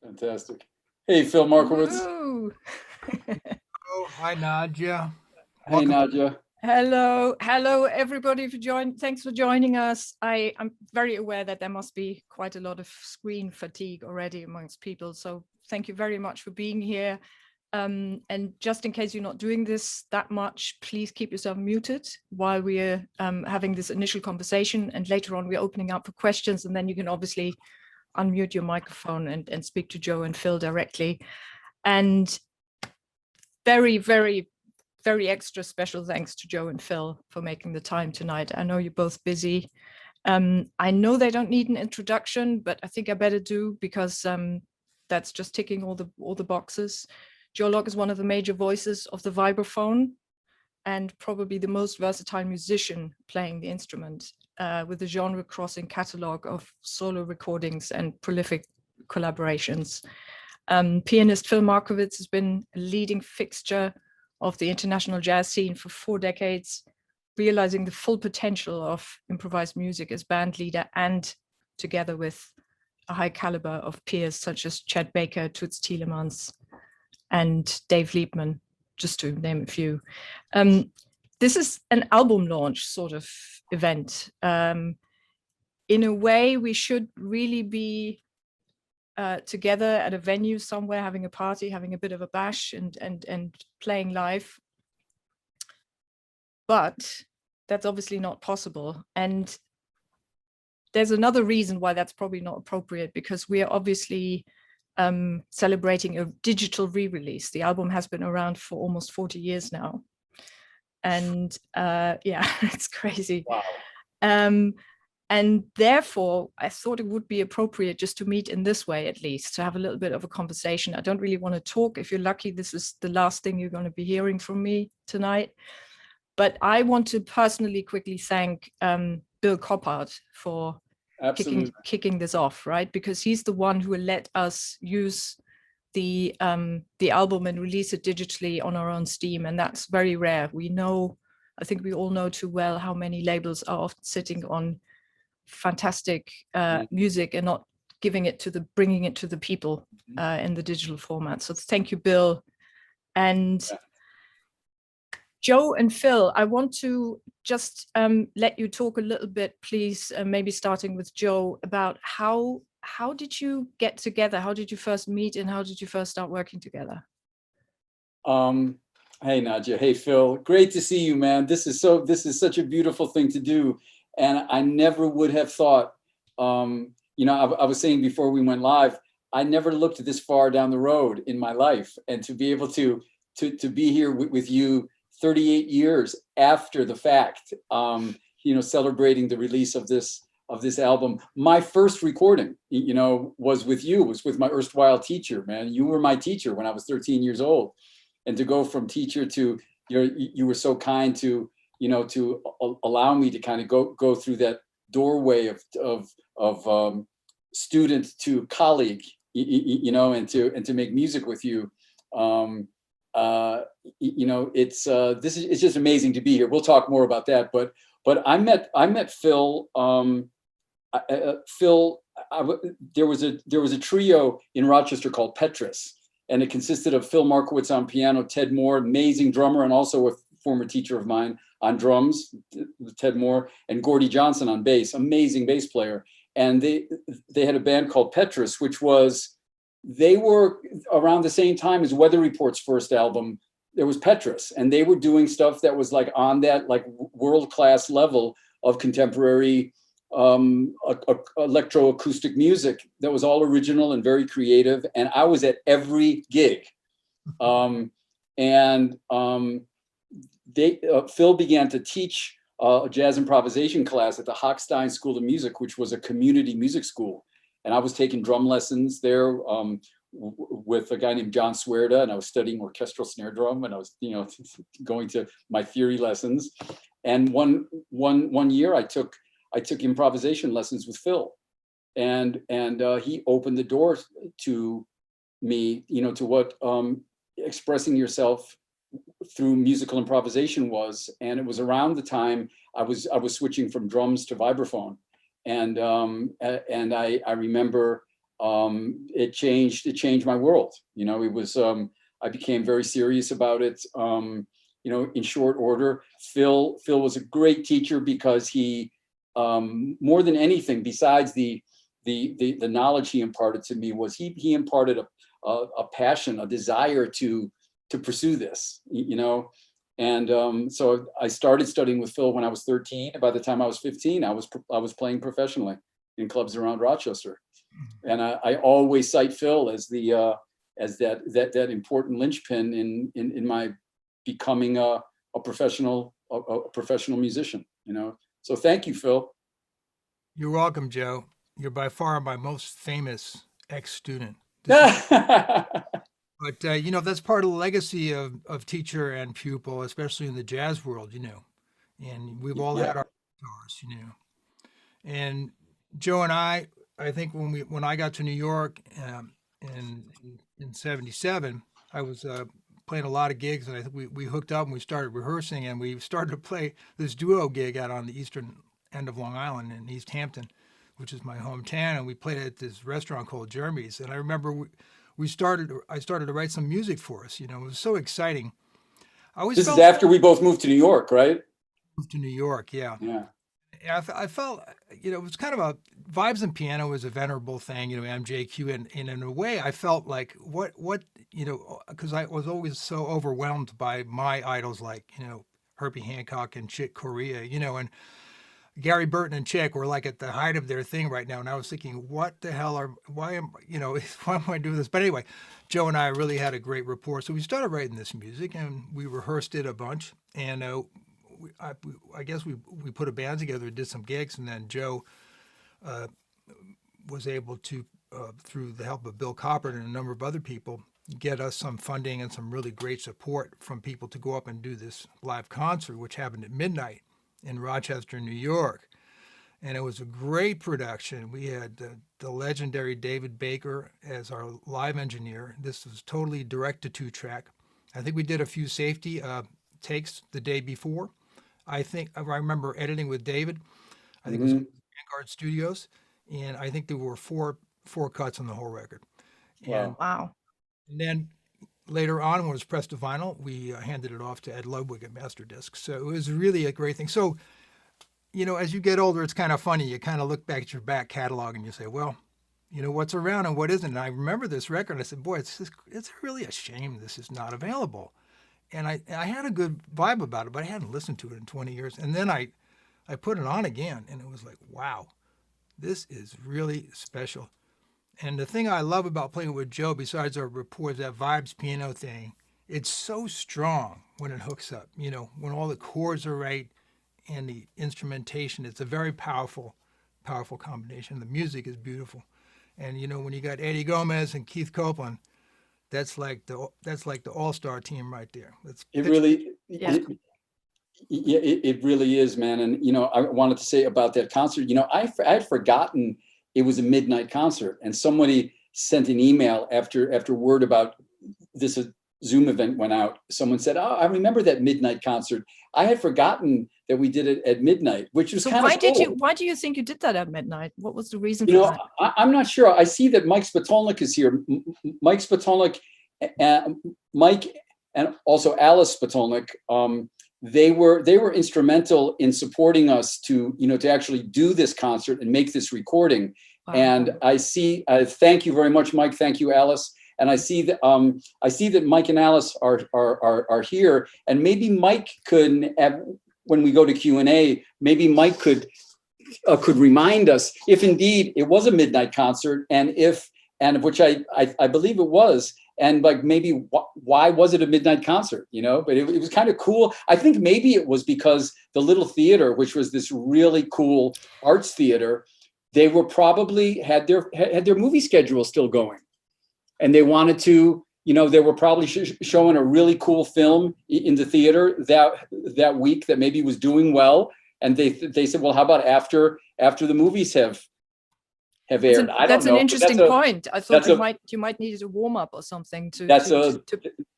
Fantastic. Hey, Phil Markowitz. Woo. Oh, hi, Nadja. Hey, Nadja. Hello, everybody for joining. Thanks for joining us. I'm very aware that there must be quite a lot of screen fatigue already amongst people. So thank you very much for being here. And just in case you're not doing this that much, please keep yourself muted while we're having this initial conversation. And later on, we're opening up for questions. And then you can obviously unmute your microphone and speak to Joe and Phil directly. And very, very, very extra special thanks to Joe and Phil for making the time tonight. I know you're both busy. I know they don't need an introduction, but I think I better do because that's just ticking all the boxes. Joe Locke is one of the major voices of the vibraphone and probably the most versatile musician playing the instrument, with a genre-crossing catalog of solo recordings and prolific collaborations. Pianist Phil Markowitz has been a leading fixture of the international jazz scene for 4 decades, realizing the full potential of improvised music as band leader and together with a high caliber of peers such as Chet Baker, Toots Thielemans, and Dave Liebman, just to name a few. This is an album launch sort of event. In a way, we should really be together at a venue somewhere, having a party, having a bit of a bash and playing live. But that's obviously not possible. And there's another reason why that's probably not appropriate, because we are obviously celebrating a digital re-release. The album has been around for almost 40 years now. And yeah, it's crazy. Wow. And therefore, I thought it would be appropriate just to meet in this way, at least, to have a little bit of a conversation. I don't really want to talk. If you're lucky, this is the last thing you're going to be hearing from me tonight. But I want to personally quickly thank Bill Coppard for kicking this off, right? Because he's the one who let us use the album and release it digitally on our own steam. And that's very rare. We know, I think we all know too well how many labels are often sitting on fantastic music and not bringing it to the people in the digital format. So thank you, Bill. And Joe and Phil, I want to just let you talk a little bit, please, maybe starting with Joe, about how did you get together? How did you first meet and how did you first start working together? Hey, Nadja. Hey, Phil. Great to see you, man. This is such a beautiful thing to do. And I never would have thought, I was saying before we went live, I never looked this far down the road in my life, and to be able to be here with you 38 years after the fact, celebrating the release of this album. My first recording, was with you, was with my erstwhile teacher, man. You were my teacher when I was 13 years old. And to go from teacher to, you were so kind to allow me to kind of go through that doorway of student to colleague, and to make music with you. It's just amazing to be here. We'll talk more about that, but I met Phil. There was a trio in Rochester called Petrus, and it consisted of Phil Markowitz on piano, Ted Moore, amazing drummer, and also a former teacher of mine on drums, Ted Moore, and Gordie Johnson on bass, amazing bass player. And they had a band called Petrus, they were around the same time as Weather Report's first album. There was Petrus, and they were doing stuff that was like on that like world-class level of contemporary electroacoustic music that was all original and very creative. And I was at every gig. Phil began to teach a jazz improvisation class at the Hochstein School of Music, which was a community music school. And I was taking drum lessons there with a guy named John Swerda, and I was studying orchestral snare drum, and I was, going to my theory lessons. And one year I took improvisation lessons with Phil, and he opened the door to me, to what expressing yourself through musical improvisation was. And it was around the time I was switching from drums to vibraphone. And I remember it changed my world. You know, it was, I became very serious about it, you know, in short order. Phil was a great teacher because he, more than anything, besides the knowledge he imparted to me, was he imparted a passion, a desire to pursue this, you know. And so I started studying with Phil when I was 13. By the time I was 15, I was playing professionally in clubs around Rochester. And I always cite Phil as the as that important linchpin in my becoming a professional musician, you know. So thank you, Phil. You're welcome, Joe. You're by far my most famous ex-student. But you know, that's part of the legacy of teacher and pupil, especially in the jazz world, you know. And we've all had our mentors, you know. And Joe and I think when I got to New York in '77, I was playing a lot of gigs, and I think we hooked up and we started rehearsing, and we started to play this duo gig out on the eastern end of Long Island in East Hampton, which is my hometown, and we played at this restaurant called Jeremy's. And I remember I started to write some music for us. You know, it was so exciting. This is after we both moved to New York, right? Moved to New York, yeah. Yeah. I felt, you know, it was kind of a vibes and piano was a venerable thing, you know, MJQ, and in a way I felt like what you know, because I was always so overwhelmed by my idols like, you know, Herbie Hancock and Chick Corea, you know, and Gary Burton and Chick were like at the height of their thing right now, and I was thinking, what the hell why am I doing this? But anyway, Joe and I really had a great rapport, so we started writing this music, and we rehearsed it a bunch, and I guess we put a band together, did some gigs, and then Joe was able to, through the help of Bill Coppert and a number of other people, get us some funding and some really great support from people to go up and do this live concert, which happened at midnight in Rochester, New York. And it was a great production. We had the legendary David Baker as our live engineer. This was totally direct to 2-track. I think we did a few safety takes the day before. I remember editing with David. I think it was Vanguard Studios, and I think there were four cuts on the whole record. Wow. And then later on, when it was pressed to vinyl, we handed it off to Ed Ludwig at Masterdisc. So it was really a great thing. So, you know, as you get older, it's kind of funny. You kind of look back at your back catalog and you say, well, you know, what's around and what isn't. And I remember this record. I said, boy, it's really a shame this is not available. And I had a good vibe about it, but I hadn't listened to it in 20 years. And then I put it on again, and it was like, wow, this is really special. And the thing I love about playing with Joe, besides our rapport, is that vibes piano thing. It's so strong when it hooks up, you know, when all the chords are right and the instrumentation. It's a very powerful combination. The music is beautiful. And, you know, when you got Eddie Gomez and Keith Copeland, that's like the all-star team right there. It really is, man. And, you know, I wanted to say about that concert, you know, I had forgotten it was a midnight concert, and somebody sent an email after word about this Zoom event went out. Someone said, oh, I remember that midnight concert. I had forgotten that we did it at midnight, which was kind of cool. Why do you think you did that at midnight? What was the reason for that? I'm not sure. I see that Mike Spatolnik is here. Mike Spatolnik, Mike, and also Alice Spatolnik. They were instrumental in supporting us to actually do this concert and make this recording. Wow. And I see. Thank you very much, Mike. Thank you, Alice. And I see that Mike and Alice are here. And maybe Mike could, when we go to Q&A, maybe Mike could remind us if indeed it was a midnight concert, and which I believe it was. And like maybe why was it a midnight concert, but it was kind of cool. I think maybe it was because the Little Theater, which was this really cool arts theater, they were probably had their movie schedule still going, and they wanted to, they were probably showing a really cool film in the theater that week that maybe was doing well, and they said, well, how about after the movies have aired? That's an interesting point. I thought you might need a warm up or something to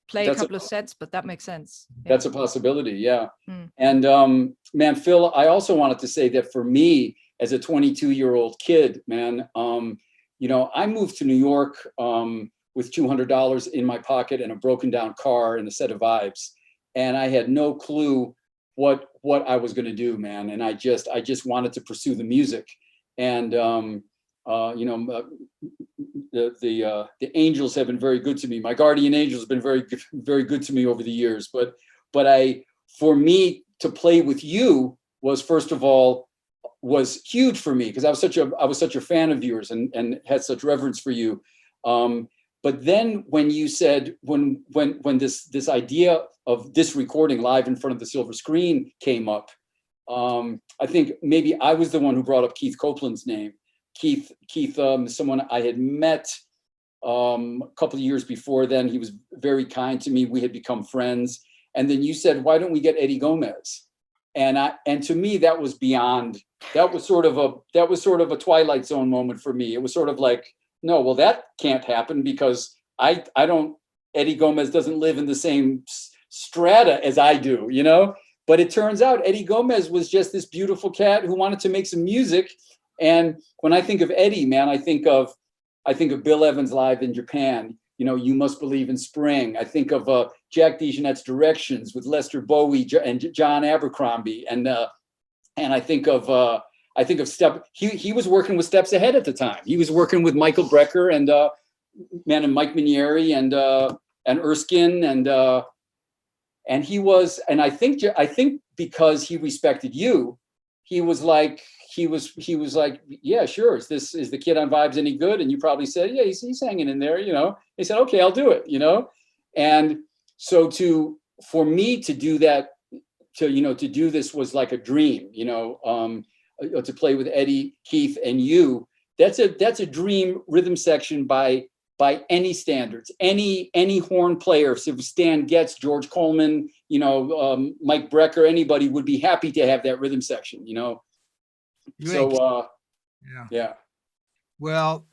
play a couple of sets, but that makes sense. Yeah. That's a possibility, yeah. And man, Phil, I also wanted to say that for me as a 22-year-old kid, man, I moved to New York with $200 in my pocket and a broken down car and a set of vibes. And I had no clue what I was going to do, man. And I just wanted to pursue the music. And, the angels have been very good to me. My guardian angels have been very good to me over the years. But for me to play with you was, first of all, was huge for me, because I was such a fan of yours and had such reverence for you. But then when you said, when this idea of this recording live in front of the silver screen came up, I think maybe I was the one who brought up Keith Copeland's name. Keith, someone I had met a couple of years before then. He was very kind to me. We had become friends. And then you said, why don't we get Eddie Gomez? And to me, that was beyond, that was sort of a Twilight Zone moment for me. It was sort of like, no, well, that can't happen, because Eddie Gomez doesn't live in the same strata as I do, But it turns out Eddie Gomez was just this beautiful cat who wanted to make some music. And when I think of Eddie, man, I think of Bill Evans live in Japan. You Must Believe in Spring. I think of Jack DeJohnette's Directions with Lester Bowie and John Abercrombie, and I think of he was working with Steps Ahead at the time. He was working with Michael Brecker and Mike Minieri and Erskine, and he was, and I think because he respected you, he was like, yeah, sure. Is the kid on Vibes any good? And you probably said, yeah, he's hanging in there. They said, okay, I'll do it. And so for me to do that, to do this was like a dream. To play with Eddie, Keith, and you. That's a dream rhythm section by any standards. Any horn player, so Stan Getz, George Coleman, Mike Brecker, anybody would be happy to have that rhythm section. Yeah. Well,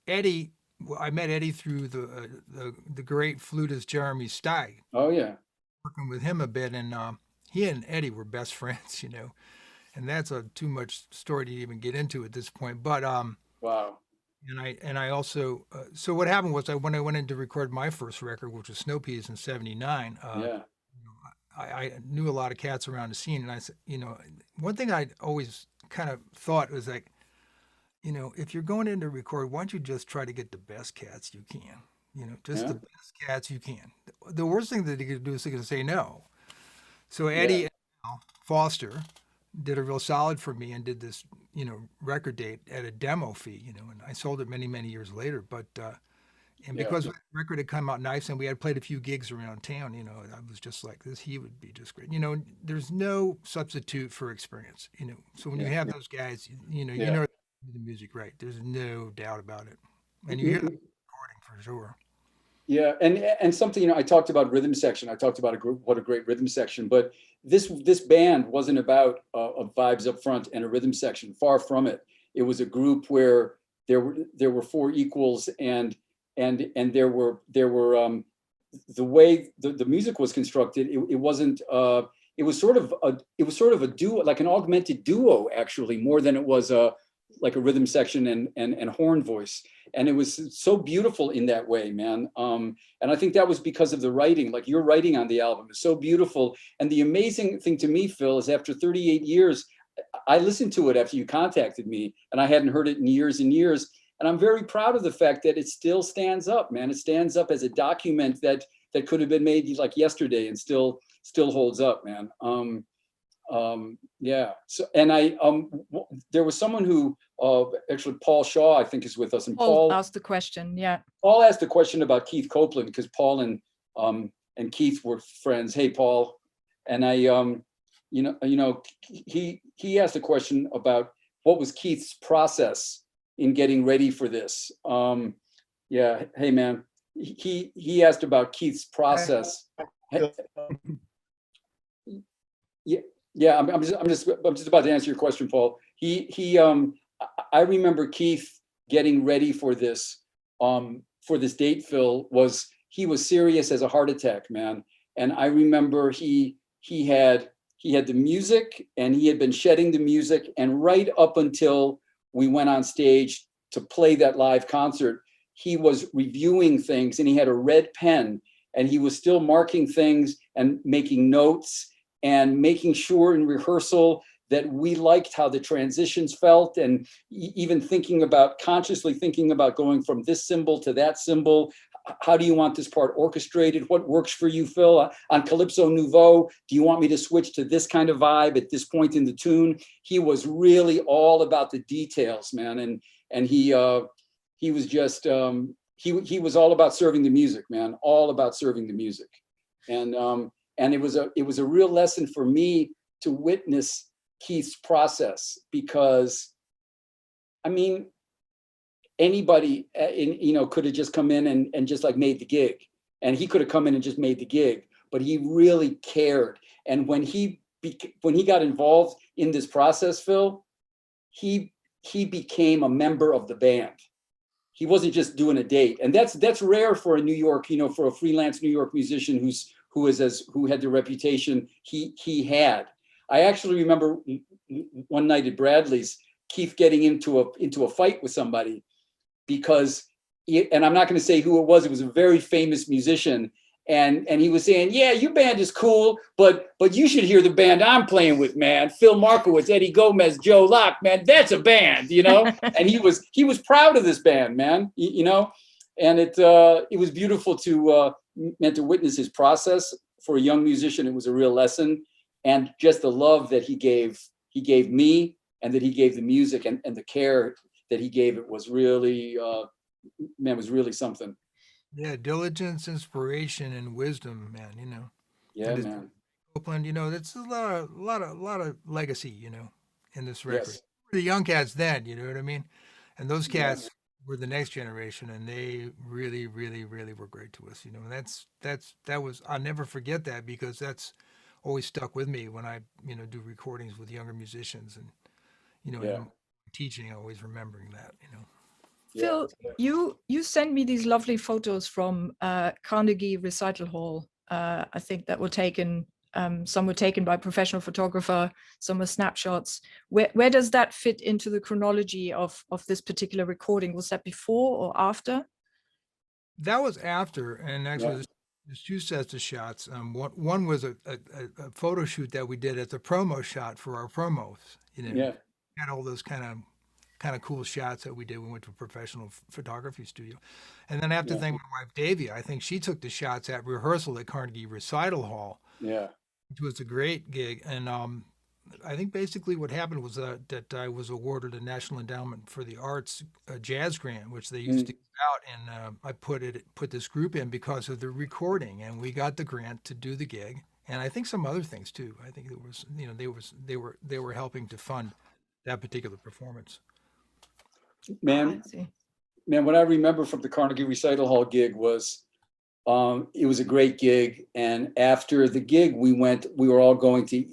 Eddie, I met Eddie through the great flutist Jeremy Steig. Oh yeah. Working with him a bit, and he and Eddie were best friends, and that's a too much story to even get into at this point. But wow. And I also so what happened was, when I went in to record my first record, which was Snow Peas in '79. I knew a lot of cats around the scene, and I said, one thing I always kind of thought was like, if you're going in to record, why don't you just try to get the best cats you can? The best cats you can. The worst thing that you could do is to say no. So Eddie Foster did a real solid for me and did this, record date at a demo fee, and I sold it many, many years later. But and because the record had come out nice and we had played a few gigs around town, I was just like, he would be just great. There's no substitute for experience, So when you have those guys, you know the music right. There's no doubt about it. And you hear the recording for sure. Yeah, and something, I talked about rhythm section. I talked about what a great rhythm section, but this band wasn't about vibes up front and a rhythm section. Far from it. It was a group where there were four equals, and there were the way the music was constructed. It wasn't. It was sort of a duo, like an augmented duo, actually, more than it was like a rhythm section and horn voice. And it was so beautiful in that way, man. And I think that was because of the writing. Like, your writing on the album is so beautiful. And the amazing thing to me, Phil, is after 38 years, I listened to it after you contacted me, and I hadn't heard it in years and years. And I'm very proud of the fact that it still stands up, man. It stands up as a document that could have been made like yesterday and still holds up, man. Yeah. So, and there was someone who, actually Paul Shaw, I think, is with us, and Paul asked the question. Yeah. Paul asked a question about Keith Copeland, because Paul and Keith were friends. Hey, Paul. And I, he asked a question about what was Keith's process in getting ready for this. Yeah. Hey, man. He asked about Keith's process. Yeah, I'm just about to answer your question, Paul. I remember Keith getting ready for this date, Phil, he was serious as a heart attack, man. And I remember he had the music, and he had been shedding the music, and right up until we went on stage to play that live concert, he was reviewing things and he had a red pen and he was still marking things and making notes and making sure in rehearsal that we liked how the transitions felt, and even consciously thinking about going from this symbol to that symbol. How do you want this part orchestrated? What works for you, Phil? On Calypso Nouveau, do you want me to switch to this kind of vibe at this point in the tune? He was really all about the details, man. And he was just, he was all about serving the music, man, all about serving the music. And it was a real lesson for me to witness Keith's process, because, I mean, anybody could have just come in and just like made the gig, and he could have come in and just made the gig, but he really cared. And when he got involved in this process, Phil, he became a member of the band. He wasn't just doing a date, and that's rare for a New York, for a freelance New York musician who had the reputation he had. I actually remember one night at Bradley's, Keith getting into a fight with somebody because, and I'm not going to say who it was a very famous musician, and he was saying, yeah, your band is cool, but you should hear the band I'm playing with, man. Phil Markowitz, Eddie Gomez, Joe Locke, man, that's a band, and he was proud of this band, man, and it was beautiful to witness his process. For a young musician, it was a real lesson. And just the love that he gave me, and that he gave the music, and the care that he gave it was really, was really something. Yeah, diligence, inspiration, and wisdom, man. Yeah, man. Copeland, that's a lot of legacy, in this record. Yes. The young cats then, you know what I mean? And those cats were the next generation, and they really, really, really were great to us, And that was, I'll never forget that, because that's always stuck with me when I, do recordings with younger musicians, and, and teaching, always remembering that, Phil, you sent me these lovely photos from Carnegie Recital Hall. I think that were taken, some were taken by a professional photographer, some were snapshots. Where does that fit into the chronology of this particular recording? Was that before or after? That was after, and actually there's two sets of shots. One was a photo shoot that we did at the promo shot for our promos. Had all those kind of cool shots that we did. We went to a professional photography studio, and then after my wife Davia, I think she took the shots at rehearsal at Carnegie Recital Hall. Yeah, which was a great gig, and I think basically what happened was that I was awarded a National Endowment for the Arts jazz grant, which they used to give out, and I put this group in because of the recording, and we got the grant to do the gig, and I think some other things too. I think it was, they were helping to fund that particular performance. Man, what I remember from the Carnegie Recital Hall gig was, it was a great gig, and after the gig, we were all going to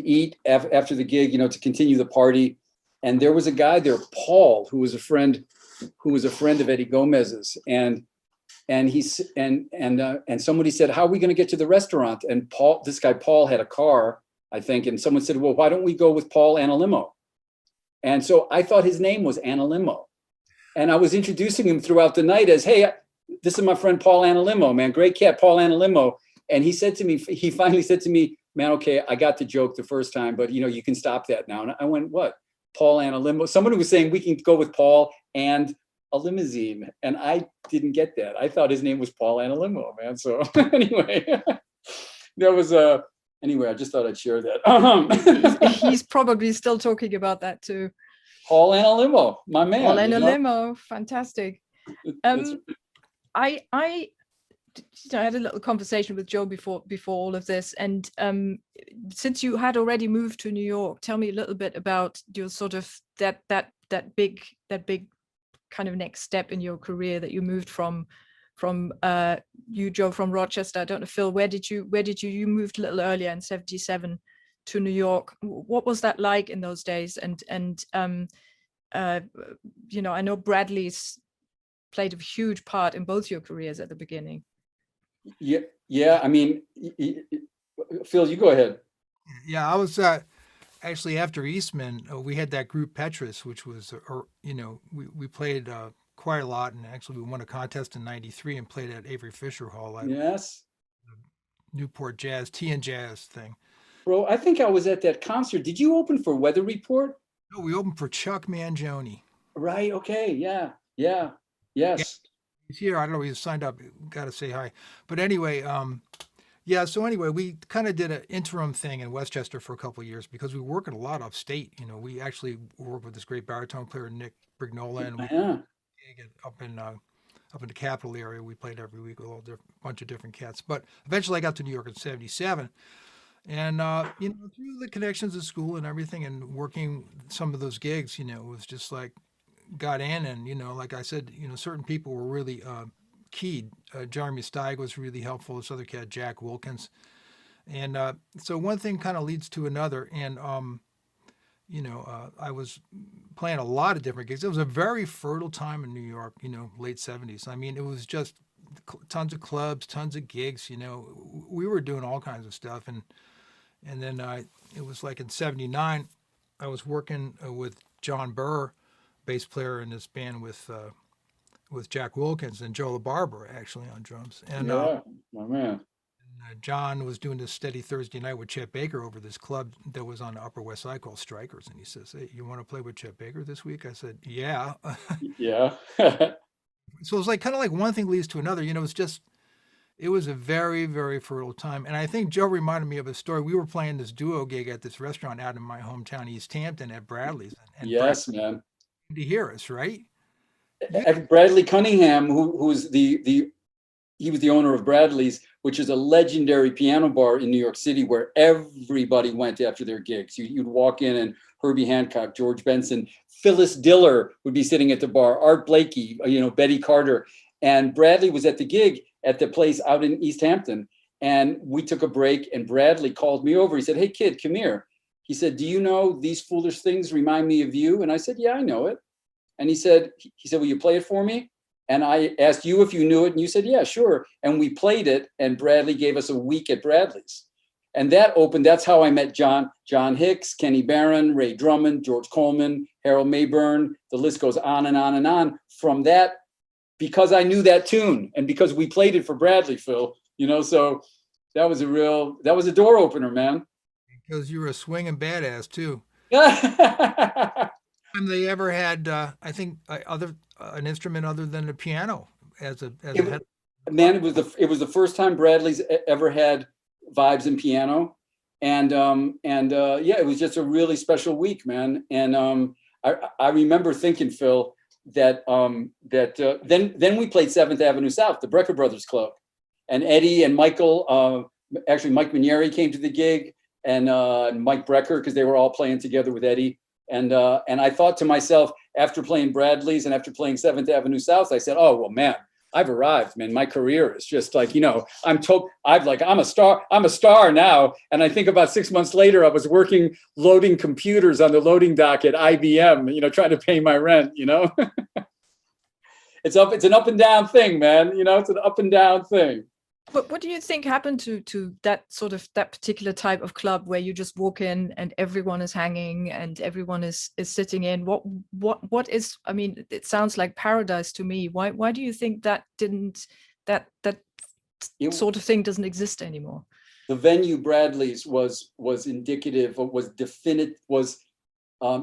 eat after the gig, to continue the party. And there was a guy there, Paul, who was a friend of Eddie Gomez's, and somebody said, how are we going to get to the restaurant? And this guy Paul had a car, I think, and someone said, well, why don't we go with Paul Analimo? And so I thought his name was Analimo, and I was introducing him throughout the night as, hey, this is my friend Paul Analimo, man, great cat, Paul Analimo. And he finally said to me, man, okay, I got the joke the first time, but you can stop that now. And I went, what? Paul and a limo? Someone was saying we can go with Paul and a limousine. And I didn't get that. I thought his name was Paul and a limo, man. So anyway, anyway, I just thought I'd share that. He's probably still talking about that too. Paul and a limo, my man. Paul and a limo, fantastic. I had a little conversation with Joe before all of this, and since you had already moved to New York, tell me a little bit about your sort of that big kind of next step in your career that you moved from you, Joe, from Rochester. I don't know, Phil, where did you moved a little earlier in 77 to New York. What was that like in those days? And I know Bradley's played a huge part in both your careers at the beginning. Yeah. I mean, Phil, you go ahead. Yeah, I was actually after Eastman, we had that group Petrus, which was, we played quite a lot, and actually we won a contest in '93 and played at Avery Fisher Hall at Yes. Newport Jazz, Tea and Jazz thing. Bro, I think I was at that concert. Did you open for Weather Report? No, we opened for Chuck Mangione. Right. Okay. Yeah. Yeah. Yes. He's here. I don't know. He's signed up. Got to say hi. But anyway, yeah. So anyway, we kind of did an interim thing in Westchester for a couple of years because we work a lot upstate. We actually work with this great baritone player Nick Brignola, and we get up in the Capital area. We played every week with a bunch of different cats. But eventually, I got to New York in '77. And, through the connections at school and everything and working some of those gigs, it was just like got in. And, like I said, certain people were really keyed. Jeremy Steig was really helpful. This other cat, Jack Wilkins. And so one thing kind of leads to another. And, I was playing a lot of different gigs. It was a very fertile time in New York, late 70s. I mean, it was just tons of clubs, tons of gigs, we were doing all kinds of stuff. And then it was like in '79, I was working with John Burr, bass player in this band with Jack Wilkins and Joe LaBarbera actually on drums. And my man. John was doing this steady Thursday night with Chet Baker over this club that was on the Upper West Side called Strikers. And he says, "Hey, you want to play with Chet Baker this week?" I said, "Yeah." Yeah. So it was like kind of like one thing leads to another. It was a very, very fertile time. And I think Joe reminded me of a story. We were playing this duo gig at this restaurant out in my hometown, East Hampton, at Bradley's. And Yes, Bradley man. came to hear us, right? Bradley Cunningham, who's he was the owner of Bradley's, which is a legendary piano bar in New York City where everybody went after their gigs. You'd walk in and Herbie Hancock, George Benson, Phyllis Diller would be sitting at the bar, Art Blakey, Betty Carter. And Bradley was at the gig at the place out in East Hampton. And we took a break and Bradley called me over. He said, "Hey kid, come here." He said, "Do you know these foolish things remind me of you?" And I said, "Yeah, I know it." And he said, "Will you play it for me?" And I asked you if you knew it. And you said, "Yeah, sure." And we played it. And Bradley gave us a week at Bradley's. And that's how I met John Hicks, Kenny Barron, Ray Drummond, George Coleman, Harold Mayburn. The list goes on and on and on. From that, because I knew that tune and because we played it for Bradley, Phil, so that was a door opener, man. Because you were a swinging badass too. Yeah. Time they ever had, I think, an instrument other than the piano as a head. Man, it was the first time Bradley's ever had vibes and piano, and yeah, it was just a really special week, man. And I remember thinking, Phil, that then we played 7th Avenue South, the Brecker Brothers Club, and Eddie and Michael, actually Mike Minieri came to the gig, and Mike Brecker, because they were all playing together with Eddie. And I thought to myself, after playing Bradley's and after playing 7th Avenue South, I said, "Oh well, man, I've arrived, man. My career is just like, I'm a star now." And I think about 6 months later, I was loading computers on the loading dock at IBM, trying to pay my rent, It's an up and down thing, man. It's an up and down thing. But what do you think happened to that that particular type of club where you just walk in and everyone is hanging and everyone is sitting in? What is? I mean, it sounds like paradise to me. Why do you think that sort of thing doesn't exist anymore? The venue Bradley's was indicative,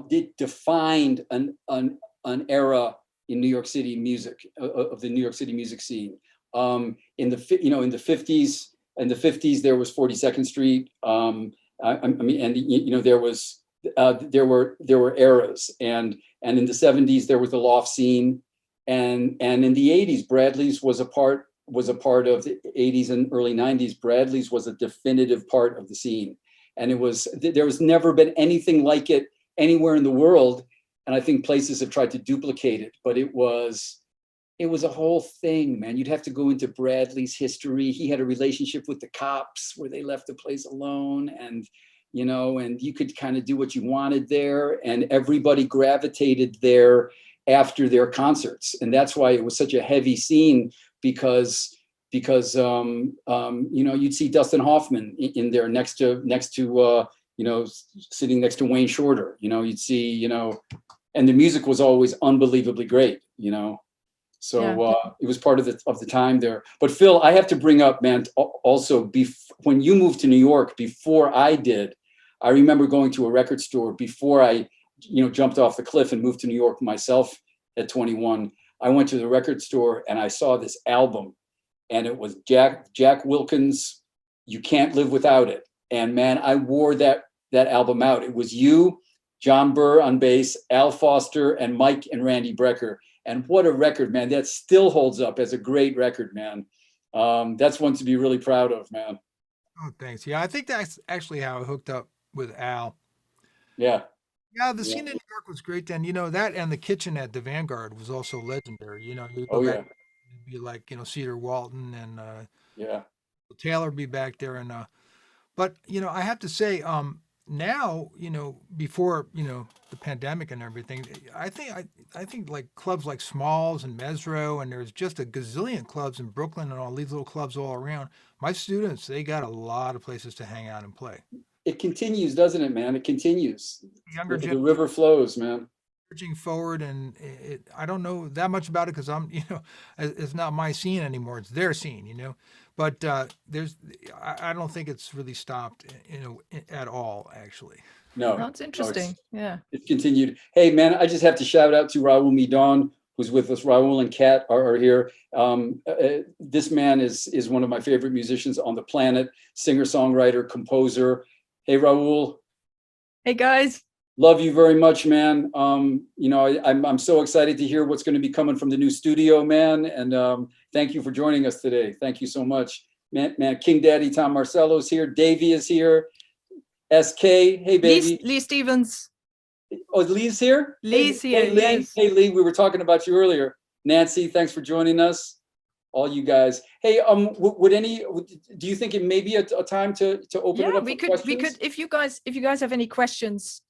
it defined an era in New York City music, of the New York City music scene. In the 50s, there was 42nd Street. There were eras, and in the 70s there was the loft scene, and in the 80s, Bradley's was a part of the 80s and early 90s. Bradley's was a definitive part of the scene, and there was never been anything like it anywhere in the world. And I think places have tried to duplicate it, but it was a whole thing, man. You'd have to go into Bradley's history. He had a relationship with the cops where they left the place alone, and you could kind of do what you wanted there, and everybody gravitated there after their concerts. And that's why it was such a heavy scene, because you'd see Dustin Hoffman in there next to sitting next to Wayne Shorter, you'd see, and the music was always unbelievably great, So it was part of the time there. But Phil, I have to bring up, man, also when you moved to New York, before I did, I remember going to a record store before I, jumped off the cliff and moved to New York myself at 21. I went to the record store and I saw this album, and it was Jack Wilkins' "You Can't Live Without It." And man, I wore that album out. It was you, John Burr on bass, Al Foster, and Mike and Randy Brecker. And what a record, man. That still holds up as a great record, man. That's one to be really proud of, man. Oh, thanks. Yeah, I think that's actually how I hooked up with Al. Yeah. Yeah, the scene in New York was great then. That and the kitchen at the Vanguard was also legendary. You Oh, go yeah. back, it'd be like, Cedar Walton and Yeah. Taylor be back there. And but I have to say, now, before, the pandemic and everything, I think like clubs like Smalls and Mesro, and there's just a gazillion clubs in Brooklyn and all these little clubs all around. My students, they got a lot of places to hang out and play. It continues, doesn't it, man? It continues. Younger The river flows, man. Surging forward, and I don't know that much about it because I'm, it's not my scene anymore. It's their scene, But I don't think it's really stopped, at all, actually. No. That's interesting. Yeah. It continued. Hey, man, I just have to shout out to Raul Midon, who's with us. Raul and Kat are here. This man is one of my favorite musicians on the planet, singer-songwriter, composer. Hey, Raul. Hey, guys. Love you very much, man. I'm so excited to hear what's going to be coming from the new studio, man. And thank you for joining us today. Thank you so much, man. King Daddy Tom Marcello's here. Davey is here. SK, hey baby. Lee Stevens. Oh, Lee's here. Lee's here. Hey, Lee. Yes. Hey, Lee. We were talking about you earlier. Nancy, thanks for joining us. All you guys. Hey, do you think it may be a time to open it up we for could questions? if you guys have any questions,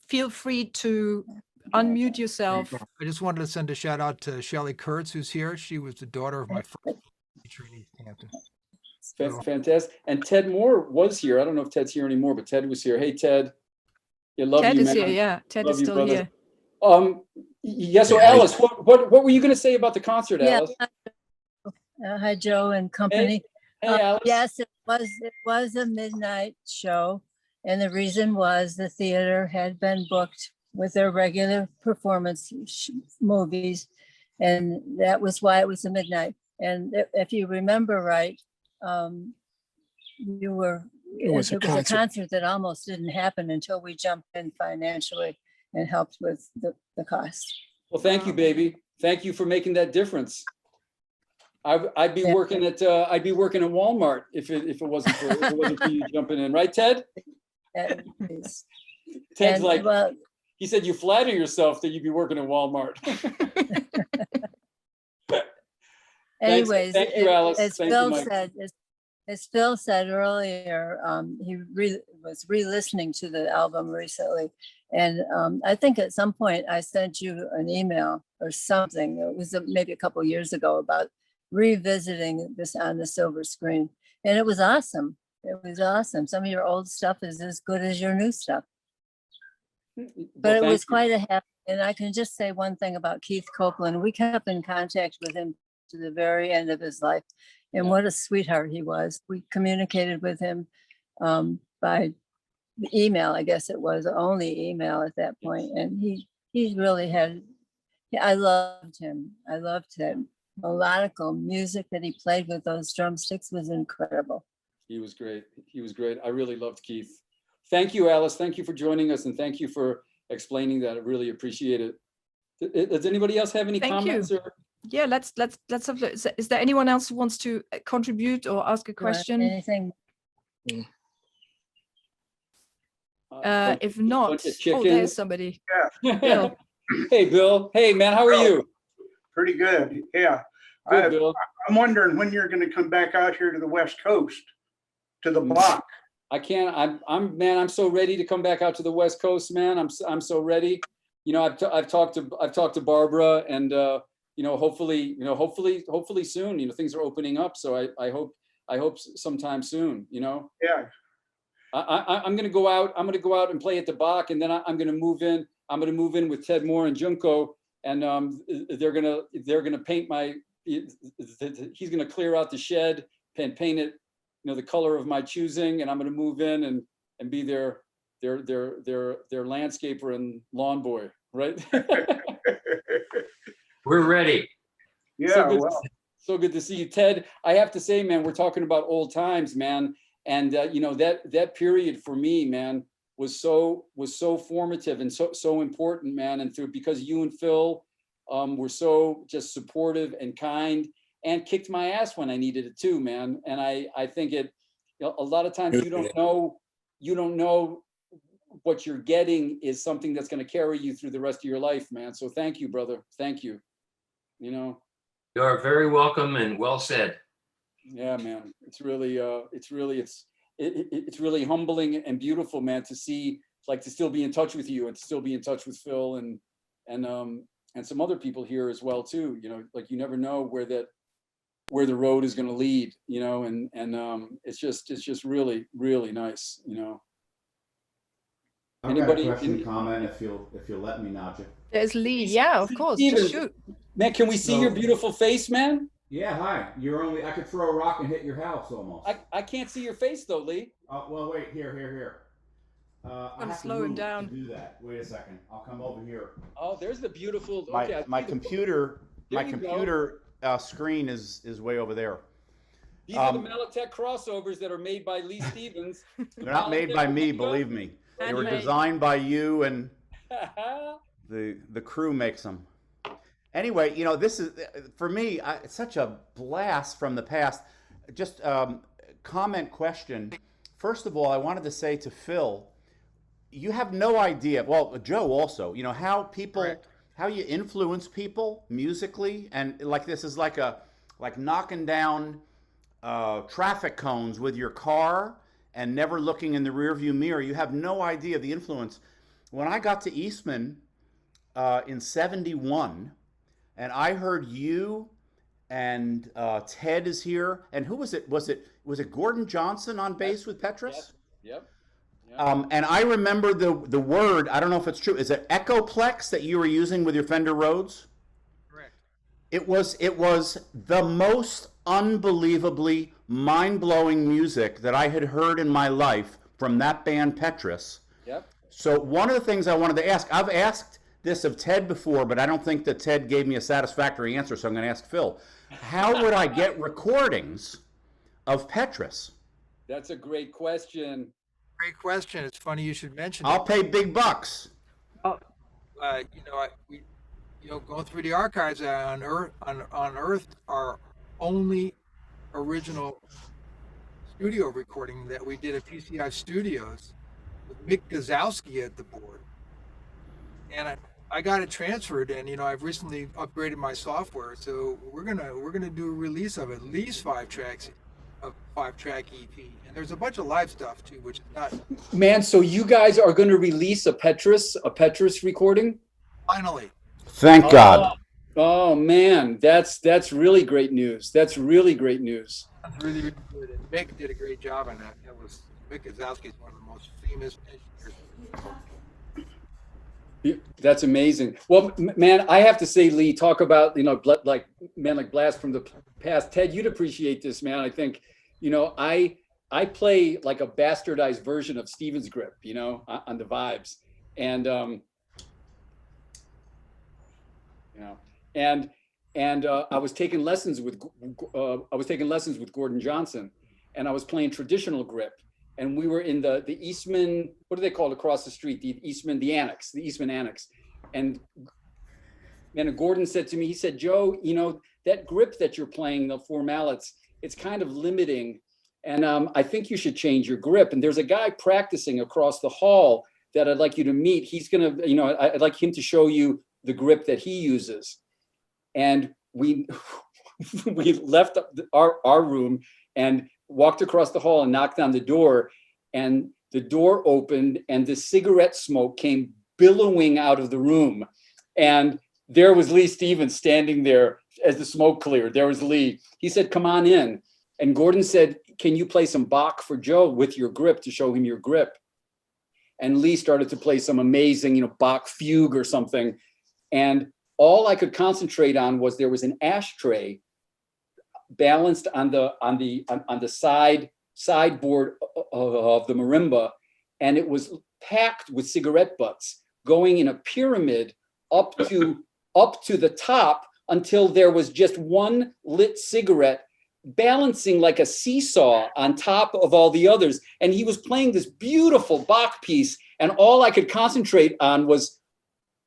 feel free to unmute yourself. I just wanted to send a shout out to Shelley Kurtz, who's here. She was the daughter of my first teacher in East Hampton. Fantastic. And Ted Moore was here. I don't know if Ted's here anymore, but Ted was here. Hey, Ted. Ted is here. Yeah, Ted is still here. Yeah. So Alice, what were you going to say about the concert, Alice? Hi, Joe and company. Hey, Alice. Yes, it was a midnight show, and the reason was the theater had been booked with their regular performance movies, and that was why it was a midnight. And if you remember right, it was a concert that almost didn't happen until we jumped in financially and helped with the cost. Well, thank you, baby. Thank you for making that difference. I'd be working at Walmart if it wasn't for you jumping in, right, Ted? Ted's he said you flatter yourself that you'd be working at Walmart. Anyways, thank you, Alice. As Phil said earlier, he was re-listening to the album recently, and I think at some point I sent you an email or something. It was maybe a couple years ago about revisiting this on the silver screen, and it was awesome. It was awesome. Some of your old stuff is as good as your new stuff. But it was quite a happy. And I can just say one thing about Keith Copeland. We kept in contact with him to the very end of his life. And what a sweetheart he was. We communicated with him by email, I guess it was only email at that point. And he really had, I loved him. I loved him. Melodical music that he played with those drumsticks was incredible. He was great. He was great. I really loved Keith. Thank you, Alice. Thank you for joining us, and thank you for explaining that. I really appreciate it. Does anybody else have any comments? Yeah, let's have. Is there anyone else who wants to contribute or ask a question? Anything? If not, there's somebody. Yeah. Bill. Hey, Bill. Hey, man, how are you? Pretty good. Yeah. Good, Bill. I'm wondering when you're going to come back out here to the West Coast, to the block. I can't. I'm so ready to come back out to the West Coast, man. I'm so ready. I've talked to Barbara, and hopefully soon. Things are opening up, so I hope sometime soon. Yeah. I'm going to go out. I'm going to go out and play at the Bach, and then I'm going to move in. I'm going to move in with Ted Moore and Junko, and they're going to paint my. He's going to clear out the shed and paint it, the color of my choosing, and I'm going to move in and be their landscaper and lawn boy, right? We're ready. Yeah, So good to see you, Ted. I have to say, man, we're talking about old times, man. And that period for me, man, was so formative and so important, man. And because you and Phil were so just supportive and kind and kicked my ass when I needed it too, man. And I think a lot of times you don't know what you're getting is something that's going to carry you through the rest of your life, man. So thank you, brother. Thank you. You are very welcome and well said. Yeah, man. It's really humbling and beautiful, man, to see, like, to still be in touch with you and to still be in touch with Phil and some other people here as well too. Like, you never know where the road is going to lead, and it's just really, really nice, I've got a question, comment, if you'll let me, Nadja. There's Lee. Yeah, of course. Steven, Just shoot. Man, can we see your beautiful face, man? Yeah, hi. I could throw a rock and hit your house almost. I can't see your face though, Lee. Well, wait, here. I'm gonna slow him down. To do that. Wait a second. I'll come over here. Oh, there's the beautiful. My computer screen is way over there. These are the Malotech crossovers that are made by Lee Stevens. They're not made by me, believe me. They were designed by you, and the crew makes them. Anyway, this is, for me, it's such a blast from the past. Just comment question. First of all, I wanted to say to Phil, you have no idea, well, Joe also, how people, correct, how you influence people musically. And like, this is like knocking down traffic cones with your car and never looking in the rearview mirror. You have no idea the influence. When I got to Eastman in '71, and I heard you and Ted is here, and who was it? Was it Gordon Johnson on bass with Petrus? Yep. And I remember the word. I don't know if it's true. Is it Echoplex that you were using with your Fender Rhodes? Correct. It was the most unbelievably mind-blowing music that I had heard in my life from that band Petrus. Yep. So one of the things I wanted to ask, I've asked this of Ted before, but I don't think that Ted gave me a satisfactory answer, so I'm going to ask Phil. How would I get recordings of Petrus? That's a great question. Great question. It's funny you should mention I'll pay big bucks. Going through the archives on Earth, our only original studio recording that we did at PCI Studios with Mick Gazowski at the board, and I got it transferred, and I've recently upgraded my software, so we're gonna do a release of at least 5 tracks, a 5-track EP, and there's a bunch of live stuff too, which is not. Man, so you guys are going to release a Petrus recording? Finally. Thank God. Oh man, that's really great news. That's really great news. That's really, really good. And Mick did a great job on that. Mick Gazowski is one of the most famous engineers. That's amazing. Well, man, I have to say, Lee, talk about, like blast from the past. Ted, you'd appreciate this, man. I think, I play like a bastardized version of Steven's grip, on the vibes. And, I was taking lessons with Gordon Johnson, and I was playing traditional grip. And we were in the Eastman, what do they call it across the street? The Eastman Annex. And Gordon said to me, he said, Joe, that grip that you're playing, the 4 mallets, it's kind of limiting. And I think you should change your grip. And there's a guy practicing across the hall that I'd like you to meet. He's gonna, I'd like him to show you the grip that he uses. And we left our room and walked across the hall and knocked on the door, and the door opened and the cigarette smoke came billowing out of the room. And there was Lee Stevens standing there as the smoke cleared. There was Lee. He said, come on in. And Gordon said, can you play some Bach for Joe with your grip, to show him your grip? And Lee started to play some amazing, you know, Bach fugue or something. And all I could concentrate on was there was an ashtray balanced on the sideboard of the marimba, and it was packed with cigarette butts going in a pyramid up to the top until there was just one lit cigarette balancing like a seesaw on top of all the others. And he was playing this beautiful Bach piece, and all I could concentrate on was,